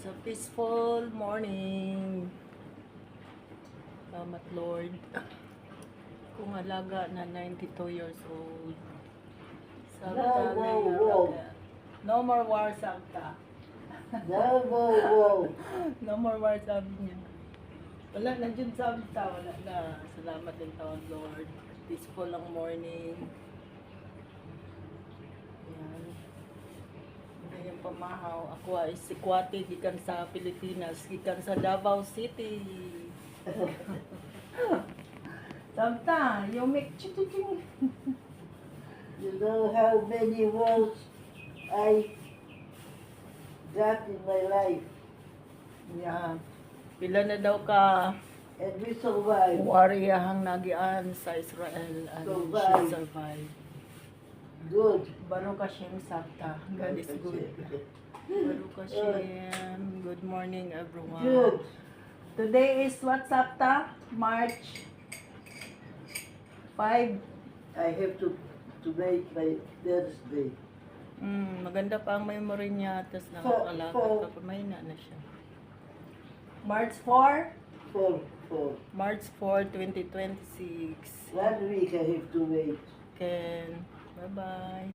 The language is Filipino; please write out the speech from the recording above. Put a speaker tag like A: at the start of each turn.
A: It's a peaceful morning. Salamat Lord. Kung alaga na 92 years old. Sabta no more war, Sabta. No more war, sabi niya. Wala na dyan, Sabta. Wala na. Salamat din taon, Lord. Peaceful ang morning. Ayan. Ayan pamahaw. Ako ay si Kwate, gikan sa Pilipinas. Gikan sa Davao City. Sabta, you make chichiching.
B: You know how many wars I got in my life,
A: Yeah. Pila na daw ka
B: and we survived.
A: wariyahang nagian sa Israel and she survived.
B: Good.
A: Baruch Hashem, Sabta. God is good. Baruch Hashem. Good morning, everyone.
B: Good.
A: Today is what, Sabta? March 5.
B: I have to make my birthday.
A: Maganda pa ang memory niya. Tapos
B: Four.
A: nakakalagat. Papamahina na siya. March 4?
B: For
A: March 4, 2026.
B: 1 week I have to wait.
A: Ken. Bye-bye.